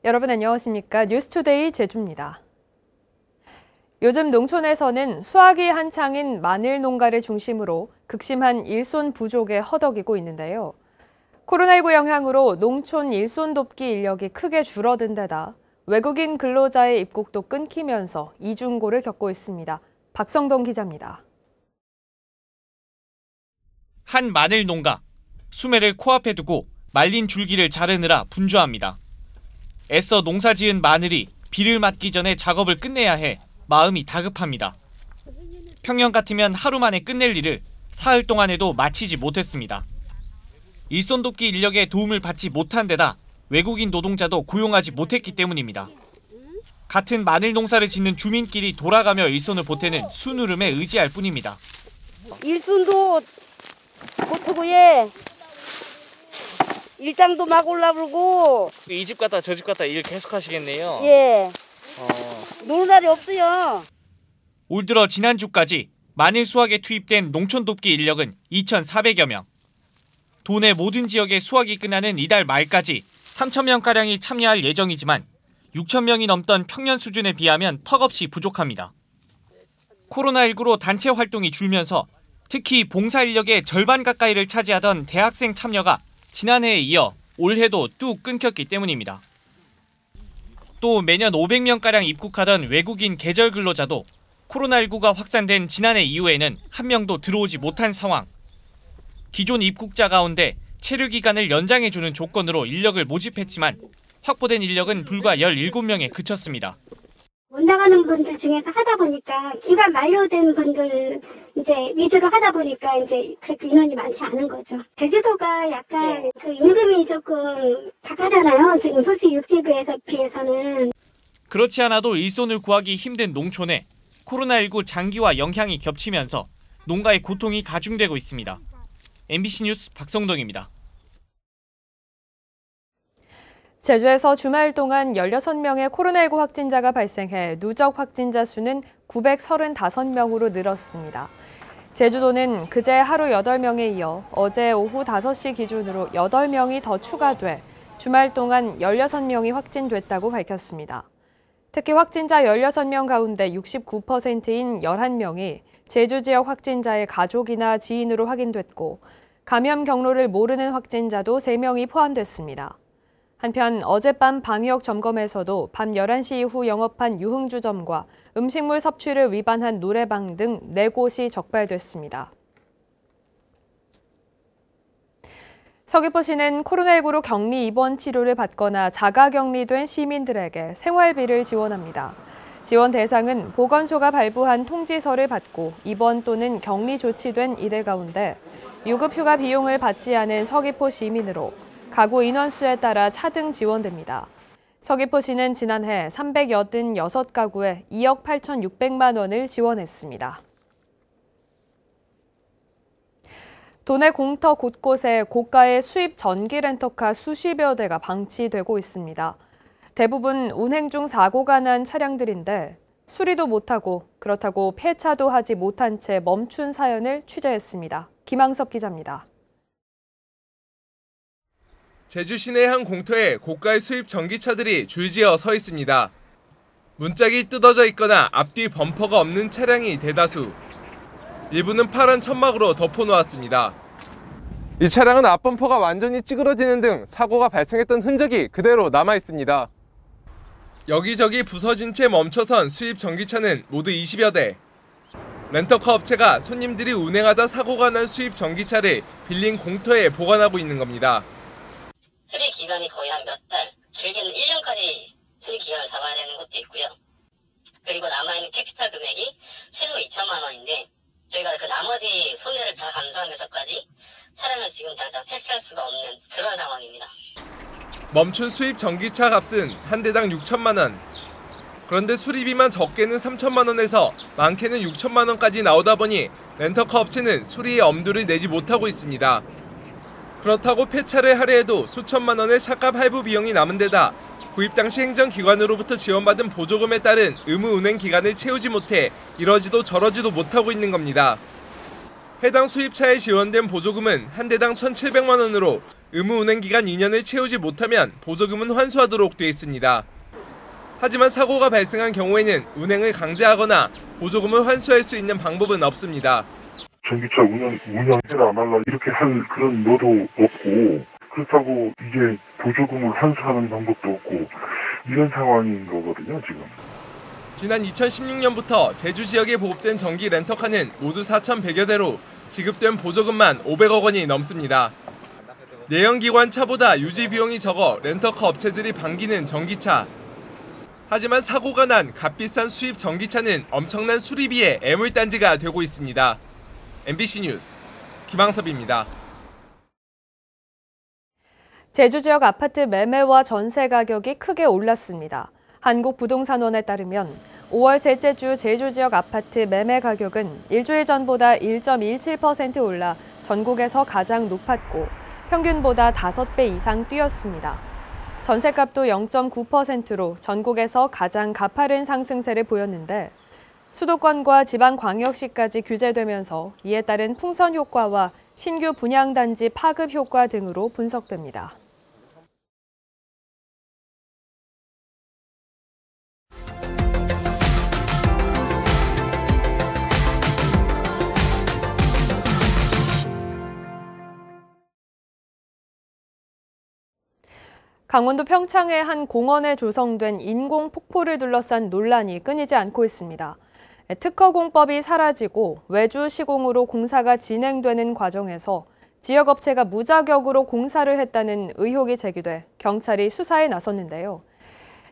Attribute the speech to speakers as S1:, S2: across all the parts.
S1: 여러분 안녕하십니까? 뉴스투데이 제주입니다. 요즘 농촌에서는 수확이 한창인 마늘 농가를 중심으로 극심한 일손 부족에 허덕이고 있는데요. 코로나19 영향으로 농촌 일손 돕기 인력이 크게 줄어든 데다 외국인 근로자의 입국도 끊기면서 이중고를 겪고 있습니다. 박성동 기자입니다.
S2: 한 마늘 농가, 수매를 코앞에 두고 말린 줄기를 자르느라 분주합니다. 애써 농사지은 마늘이 비를 맞기 전에 작업을 끝내야 해 마음이 다급합니다. 평년 같으면 하루 만에 끝낼 일을 사흘 동안에도 마치지 못했습니다. 일손 돕기 인력의 도움을 받지 못한 데다 외국인 노동자도 고용하지 못했기 때문입니다. 같은 마늘 농사를 짓는 주민끼리 돌아가며 일손을 보태는 순으름에 의지할 뿐입니다.
S3: 일손도 못하고 예. 일당도 막 올라불고.
S4: 이 집 갔다 저 집 갔다 일 계속 하시겠네요.
S3: 예. 노는 날이 없어요.
S2: 올 들어 지난주까지 마늘 수확에 투입된 농촌 돕기 인력은 2,400여 명. 도내 모든 지역의 수확이 끝나는 이달 말까지 3,000명가량이 참여할 예정이지만 6,000명이 넘던 평년 수준에 비하면 턱없이 부족합니다. 코로나19로 단체 활동이 줄면서 특히 봉사 인력의 절반 가까이를 차지하던 대학생 참여가 지난해에 이어 올해도 뚝 끊겼기 때문입니다. 또 매년 500명가량 입국하던 외국인 계절 근로자도 코로나19가 확산된 지난해 이후에는 한 명도 들어오지 못한 상황. 기존 입국자 가운데 체류 기간을 연장해주는 조건으로 인력을 모집했지만 확보된 인력은 불과 17명에 그쳤습니다.
S5: 못 나가는 분들 중에서 하다 보니까 기간 만료된 분들 이제 위주로 하다 보니까 이제 그렇게 인원이 많지 않은 거죠. 제주도가 약간 그 임금이 조금 박하잖아요. 지금 솔직히 육지부에 비해서는.
S2: 그렇지 않아도 일손을 구하기 힘든 농촌에 코로나19 장기화 영향이 겹치면서 농가의 고통이 가중되고 있습니다. MBC 뉴스 박성동입니다.
S1: 제주에서 주말 동안 16명의 코로나19 확진자가 발생해 누적 확진자 수는 935명으로 늘었습니다. 제주도는 그제 하루 8명에 이어 어제 오후 5시 기준으로 8명이 더 추가돼 주말 동안 16명이 확진됐다고 밝혔습니다. 특히 확진자 16명 가운데 69%인 11명이 제주 지역 확진자의 가족이나 지인으로 확인됐고 감염 경로를 모르는 확진자도 3명이 포함됐습니다. 한편 어젯밤 방역 점검에서도 밤 11시 이후 영업한 유흥주점과 음식물 섭취를 위반한 노래방 등 4곳이 적발됐습니다. 서귀포시는 코로나19로 격리 입원 치료를 받거나 자가격리된 시민들에게 생활비를 지원합니다. 지원 대상은 보건소가 발부한 통지서를 받고 입원 또는 격리 조치된 이들 가운데 유급휴가 비용을 받지 않은 서귀포 시민으로 가구 인원수에 따라 차등 지원됩니다. 서귀포시는 지난해 386가구에 2억 8,600만 원을 지원했습니다. 도내 공터 곳곳에 고가의 수입 전기 렌터카 수십여 대가 방치되고 있습니다. 대부분 운행 중 사고가 난 차량들인데 수리도 못하고 그렇다고 폐차도 하지 못한 채 멈춘 사연을 취재했습니다. 김항섭 기자입니다.
S6: 제주 시내 한 공터에 고가의 수입 전기차들이 줄지어 서 있습니다. 문짝이 뜯어져 있거나 앞뒤 범퍼가 없는 차량이 대다수. 일부는 파란 천막으로 덮어놓았습니다. 이 차량은 앞범퍼가 완전히 찌그러지는 등 사고가 발생했던 흔적이 그대로 남아 있습니다. 여기저기 부서진 채 멈춰선 수입 전기차는 모두 20여 대. 렌터카 업체가 손님들이 운행하다 사고가 난 수입 전기차를 빌린 공터에 보관하고 있는 겁니다.
S7: 수리 기간이 거의 한 몇 달, 길게는 1년까지 수리 기간을 잡아야 되는 것도 있고요. 그리고 남아있는 캐피탈 금액이 최소 2천만 원인데 저희가 그 나머지 손해를 다 감수하면서까지 차량을 지금 당장 폐차할 수가 없는 그런 상황입니다.
S6: 멈춘 수입 전기차 값은 한 대당 6천만 원. 그런데 수리비만 적게는 3천만 원에서 많게는 6천만 원까지 나오다 보니 렌터카 업체는 수리의 엄두를 내지 못하고 있습니다. 그렇다고 폐차를 하려 해도 수천만 원의 차값 할부 비용이 남은 데다 구입 당시 행정기관으로부터 지원받은 보조금에 따른 의무 운행 기간을 채우지 못해 이러지도 저러지도 못하고 있는 겁니다. 해당 수입차에 지원된 보조금은 한 대당 1,700만 원으로 의무 운행 기간 2년을 채우지 못하면 보조금은 환수하도록 돼 있습니다. 하지만 사고가 발생한 경우에는 운행을 강제하거나 보조금을 환수할 수 있는 방법은 없습니다.
S8: 전기차 운영해라 말라 이렇게 할 그런 노도 없고, 그렇다고 이제 보조금을 환수하는 방법도 없고, 이런 상황인 거거든요, 지금.
S6: 지난 2016년부터 제주 지역에 보급된 전기 렌터카는 모두 4,100여 대로 지급된 보조금만 500억 원이 넘습니다. 내연기관 차보다 유지 비용이 적어 렌터카 업체들이 반기는 전기차. 하지만 사고가 난 값비싼 수입 전기차는 엄청난 수리비의 애물단지가 되고 있습니다. MBC 뉴스 김항섭입니다.
S1: 제주 지역 아파트 매매와 전세 가격이 크게 올랐습니다. 한국부동산원에 따르면 5월 셋째 주 제주 지역 아파트 매매 가격은 일주일 전보다 1.17% 올라 전국에서 가장 높았고 평균보다 5배 이상 뛰었습니다. 전세값도 0.9%로 전국에서 가장 가파른 상승세를 보였는데 수도권과 지방광역시까지 규제되면서 이에 따른 풍선 효과와 신규 분양단지 파급 효과 등으로 분석됩니다. 강원도 평창의 한 공원에 조성된 인공 폭포를 둘러싼 논란이 끊이지 않고 있습니다. 특허공법이 사라지고 외주 시공으로 공사가 진행되는 과정에서 지역업체가 무자격으로 공사를 했다는 의혹이 제기돼 경찰이 수사에 나섰는데요.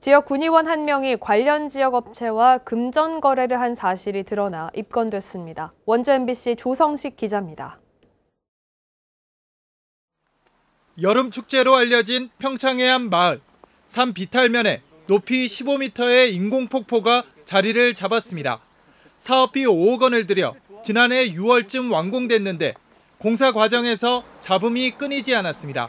S1: 지역 군의원 한 명이 관련 지역업체와 금전 거래를 한 사실이 드러나 입건됐습니다. 원주 MBC 조성식 기자입니다.
S9: 여름 축제로 알려진 평창의 한 마을. 산 비탈면에 높이 15m의 인공폭포가 자리를 잡았습니다. 사업비 5억 원을 들여 지난해 6월쯤 완공됐는데 공사 과정에서 잡음이 끊이지 않았습니다.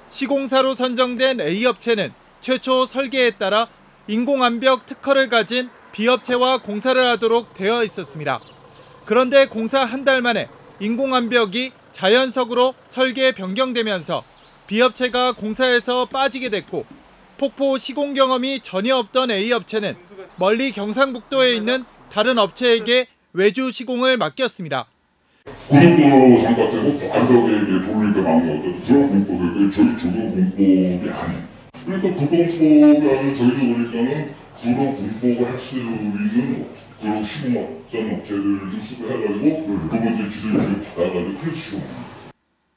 S9: 시공사로 선정된 A업체는 최초 설계에 따라 인공암벽 특허를 가진 B업체와 공사를 하도록 되어 있었습니다. 그런데 공사 한 달 만에 인공암벽이 자연석으로 설계 변경되면서 B업체가 공사에서 빠지게 됐고 폭포 시공 경험이 전혀 없던 A업체는 멀리 경상북도에 있는 다른 업체에게 외주 시공을 맡겼습니다.
S8: 고속도로 상가에서 암벽에 돌리니까 나온 거 그런 공법이 저희 주거 공법이 아니에요. 그러니까 그 공법이 아니라 저희도 보니까는 그런 공법을 할 수 있는 그런 시공 어떤 업체들을 좀 쓰고 해가지고 그 번째 기술을 받아가지고 그래서 시공.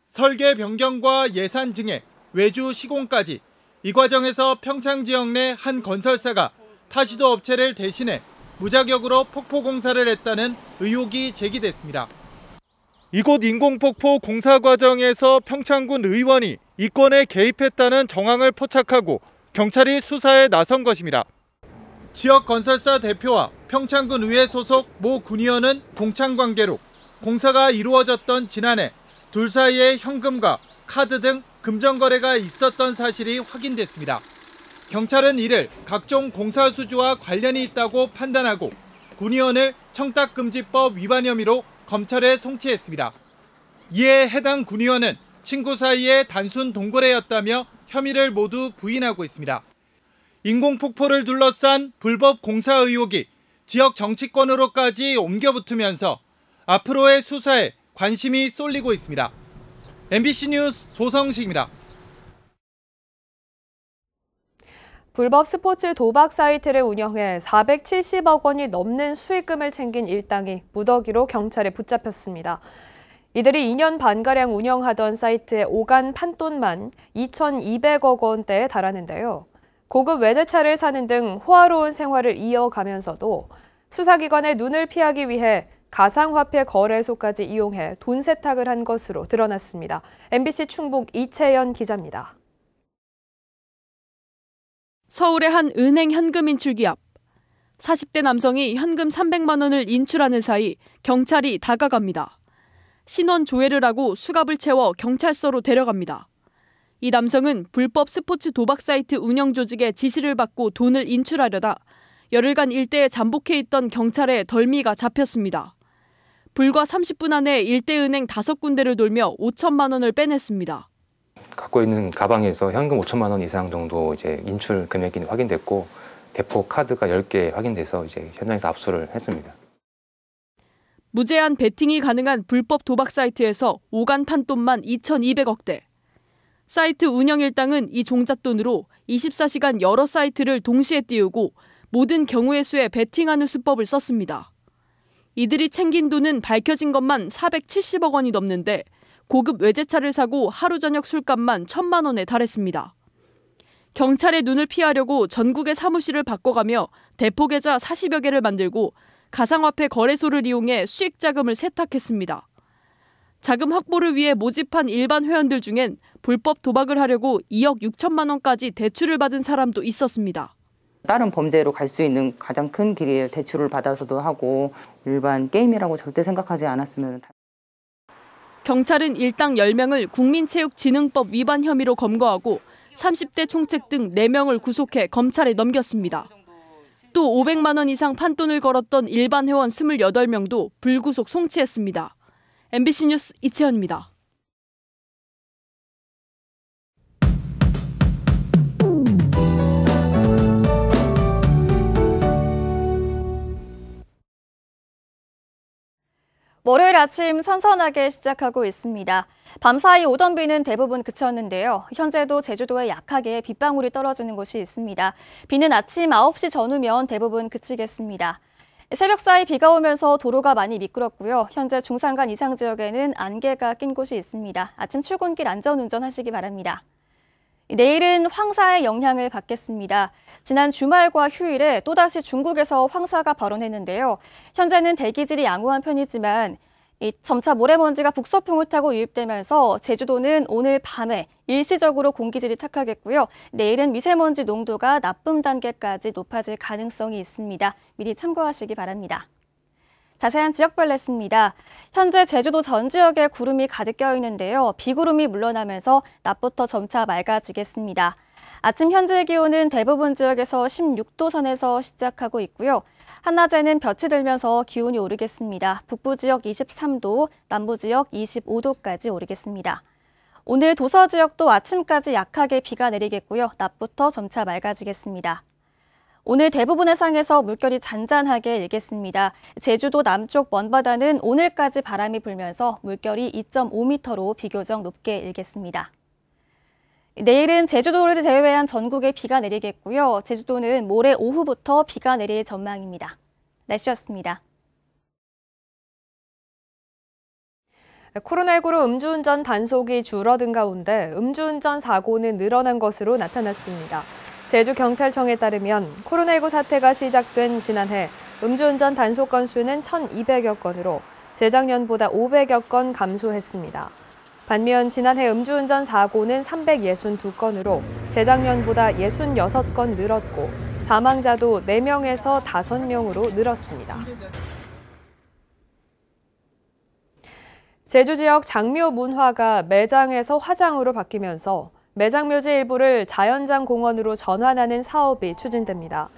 S9: 설계 변경과 예산 증액, 외주 시공까지 이 과정에서 평창 지역 내 한 건설사가 타시도 업체를 대신해 무자격으로 폭포 공사를 했다는 의혹이 제기됐습니다. 이곳 인공폭포 공사 과정에서 평창군 의원이 이 건에 개입했다는 정황을 포착하고 경찰이 수사에 나선 것입니다. 지역 건설사 대표와 평창군 의회 소속 모 군의원은 동창관계로 공사가 이루어졌던 지난해 둘 사이에 현금과 카드 등 금전 거래가 있었던 사실이 확인됐습니다. 경찰은 이를 각종 공사 수주와 관련이 있다고 판단하고 군의원을 청탁금지법 위반 혐의로 검찰에 송치했습니다. 이에 해당 군의원은 친구 사이의 단순 동거래였다며 혐의를 모두 부인하고 있습니다. 인공폭포를 둘러싼 불법 공사 의혹이 지역 정치권으로까지 옮겨붙으면서 앞으로의 수사에 관심이 쏠리고 있습니다. MBC 뉴스 조성식입니다.
S1: 불법 스포츠 도박 사이트를 운영해 470억 원이 넘는 수익금을 챙긴 일당이 무더기로 경찰에 붙잡혔습니다. 이들이 2년 반가량 운영하던 사이트의 오간 판돈만 2,200억 원대에 달하는데요. 고급 외제차를 사는 등 호화로운 생활을 이어가면서도 수사기관의 눈을 피하기 위해 가상화폐 거래소까지 이용해 돈 세탁을 한 것으로 드러났습니다. MBC 충북 이채연 기자입니다.
S10: 서울의 한 은행 현금 인출기 앞 40대 남성이 현금 300만 원을 인출하는 사이 경찰이 다가갑니다. 신원 조회를 하고 수갑을 채워 경찰서로 데려갑니다. 이 남성은 불법 스포츠 도박 사이트 운영 조직의 지시를 받고 돈을 인출하려다 열흘간 일대에 잠복해 있던 경찰에 덜미가 잡혔습니다. 불과 30분 안에 일대 은행 5군데를 돌며 5천만 원을 빼냈습니다.
S11: 갖고 있는 가방에서 현금 5천만 원 이상 정도 이제 인출 금액이 확인됐고 대포 카드가 10개 확인돼서 이제 현장에서 압수를 했습니다.
S10: 무제한 베팅이 가능한 불법 도박 사이트에서 오간 판돈만 2,200억대. 사이트 운영 일당은 이 종잣돈으로 24시간 여러 사이트를 동시에 띄우고 모든 경우의 수에 베팅하는 수법을 썼습니다. 이들이 챙긴 돈은 밝혀진 것만 470억 원이 넘는데 고급 외제차를 사고 하루 저녁 술값만 1,000만 원에 달했습니다. 경찰의 눈을 피하려고 전국의 사무실을 바꿔가며 대포 계좌 40여 개를 만들고 가상화폐 거래소를 이용해 수익 자금을 세탁했습니다. 자금 확보를 위해 모집한 일반 회원들 중엔 불법 도박을 하려고 2억 6천만 원까지 대출을 받은 사람도 있었습니다.
S12: 다른 범죄로 갈 수 있는 가장 큰 길이에요. 대출을 받아서도 하고 일반 게임이라고 절대 생각하지 않았으면.
S10: 경찰은 일당 10명을 국민체육진흥법 위반 혐의로 검거하고 30대 총책 등 4명을 구속해 검찰에 넘겼습니다. 또 500만 원 이상 판돈을 걸었던 일반 회원 28명도 불구속 송치했습니다. MBC 뉴스 이채연입니다.
S13: 월요일 아침 선선하게 시작하고 있습니다. 밤사이 오던 비는 대부분 그쳤는데요. 현재도 제주도에 약하게 빗방울이 떨어지는 곳이 있습니다. 비는 아침 9시 전후면 대부분 그치겠습니다. 새벽 사이 비가 오면서 도로가 많이 미끄럽고요. 현재 중산간 이상 지역에는 안개가 낀 곳이 있습니다. 아침 출근길 안전운전하시기 바랍니다. 내일은 황사의 영향을 받겠습니다. 지난 주말과 휴일에 또다시 중국에서 황사가 발원했는데요. 현재는 대기질이 양호한 편이지만 점차 모래먼지가 북서풍을 타고 유입되면서 제주도는 오늘 밤에 일시적으로 공기질이 탁하겠고요. 내일은 미세먼지 농도가 나쁨 단계까지 높아질 가능성이 있습니다. 미리 참고하시기 바랍니다. 자세한 지역별 냈습니다. 현재 제주도 전 지역에 구름이 가득 껴 있는데요. 비구름이 물러나면서 낮부터 점차 맑아지겠습니다. 아침 현재 기온은 대부분 지역에서 16도 선에서 시작하고 있고요. 한낮에는 볕이 들면서 기온이 오르겠습니다. 북부 지역 23도, 남부 지역 25도까지 오르겠습니다. 오늘 도서 지역도 아침까지 약하게 비가 내리겠고요. 낮부터 점차 맑아지겠습니다. 오늘 대부분 해상에서 물결이 잔잔하게 일겠습니다. 제주도 남쪽 먼바다는 오늘까지 바람이 불면서 물결이 2.5m로 비교적 높게 일겠습니다. 내일은 제주도를 제외한 전국에 비가 내리겠고요. 제주도는 모레 오후부터 비가 내릴 전망입니다. 날씨였습니다.
S1: 코로나19로 음주운전 단속이 줄어든 가운데 음주운전 사고는 늘어난 것으로 나타났습니다. 제주경찰청에 따르면 코로나19 사태가 시작된 지난해 음주운전 단속 건수는 1,200여 건으로 재작년보다 500여 건 감소했습니다. 반면 지난해 음주운전 사고는 362건으로 재작년보다 66건 늘었고 사망자도 4명에서 5명으로 늘었습니다. 제주 지역 장묘 문화가 매장에서 화장으로 바뀌면서 매장 묘지 일부를 자연장 공원으로 전환하는 사업이 추진됩니다.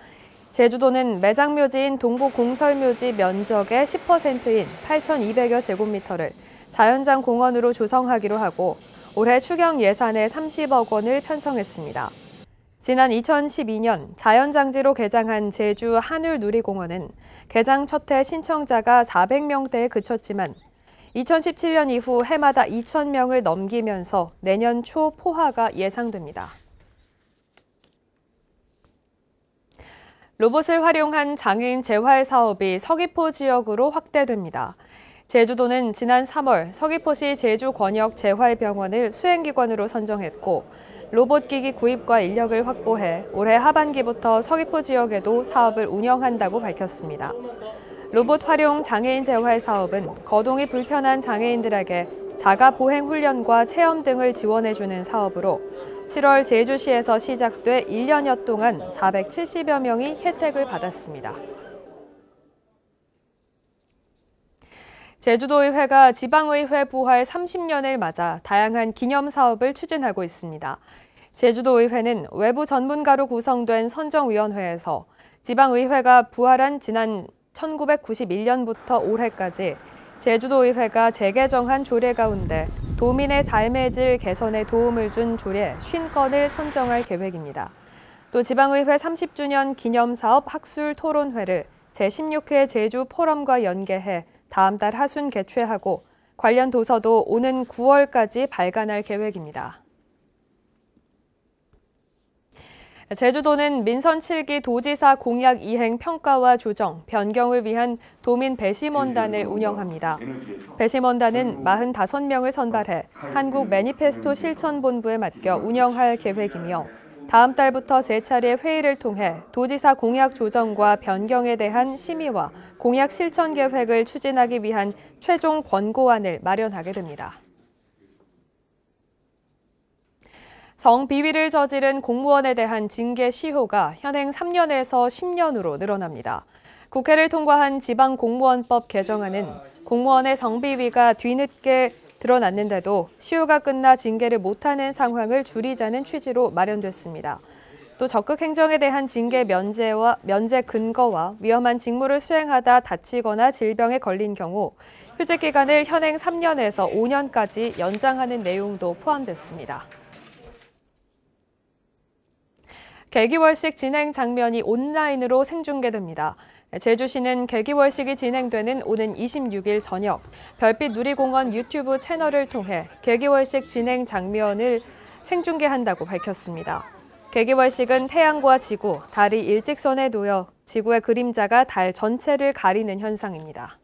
S1: 제주도는 매장 묘지인 동북 공설묘지 면적의 10%인 8,200여 제곱미터를 자연장 공원으로 조성하기로 하고 올해 추경 예산에 30억 원을 편성했습니다. 지난 2012년 자연장지로 개장한 제주 한울누리공원은 개장 첫 해 신청자가 400명대에 그쳤지만 2017년 이후 해마다 2,000명을 넘기면서 내년 초 포화가 예상됩니다. 로봇을 활용한 장애인 재활 사업이 서귀포 지역으로 확대됩니다. 제주도는 지난 3월 서귀포시 제주권역재활병원을 수행기관으로 선정했고 로봇기기 구입과 인력을 확보해 올해 하반기부터 서귀포 지역에도 사업을 운영한다고 밝혔습니다. 로봇 활용 장애인 재활 사업은 거동이 불편한 장애인들에게 자가 보행 훈련과 체험 등을 지원해주는 사업으로 7월 제주시에서 시작돼 1년여 동안 470여 명이 혜택을 받았습니다. 제주도의회가 지방의회 부활 30년을 맞아 다양한 기념 사업을 추진하고 있습니다. 제주도의회는 외부 전문가로 구성된 선정위원회에서 지방의회가 부활한 지난 1991년부터 올해까지 제주도의회가 재개정한 조례 가운데 도민의 삶의 질 개선에 도움을 준 조례 50건을 선정할 계획입니다. 또 지방의회 30주년 기념사업 학술 토론회를 제16회 제주 포럼과 연계해 다음 달 하순 개최하고 관련 도서도 오는 9월까지 발간할 계획입니다. 제주도는 민선 7기 도지사 공약 이행 평가와 조정, 변경을 위한 도민 배심원단을 운영합니다. 배심원단은 45명을 선발해 한국 매니페스토 실천본부에 맡겨 운영할 계획이며 다음 달부터 3차례 회의를 통해 도지사 공약 조정과 변경에 대한 심의와 공약 실천 계획을 추진하기 위한 최종 권고안을 마련하게 됩니다. 성비위를 저지른 공무원에 대한 징계 시효가 현행 3년에서 10년으로 늘어납니다. 국회를 통과한 지방공무원법 개정안은 공무원의 성비위가 뒤늦게 드러났는데도 시효가 끝나 징계를 못하는 상황을 줄이자는 취지로 마련됐습니다. 또 적극 행정에 대한 징계 면제 근거와 위험한 직무를 수행하다 다치거나 질병에 걸린 경우 휴직 기간을 현행 3년에서 5년까지 연장하는 내용도 포함됐습니다. 개기월식 진행 장면이 온라인으로 생중계됩니다. 제주시는 개기월식이 진행되는 오는 26일 저녁 별빛 누리공원 유튜브 채널을 통해 개기월식 진행 장면을 생중계한다고 밝혔습니다. 개기월식은 태양과 지구, 달이 일직선에 놓여 지구의 그림자가 달 전체를 가리는 현상입니다.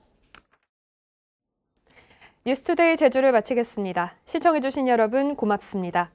S1: 뉴스투데이 제주를 마치겠습니다. 시청해주신 여러분 고맙습니다.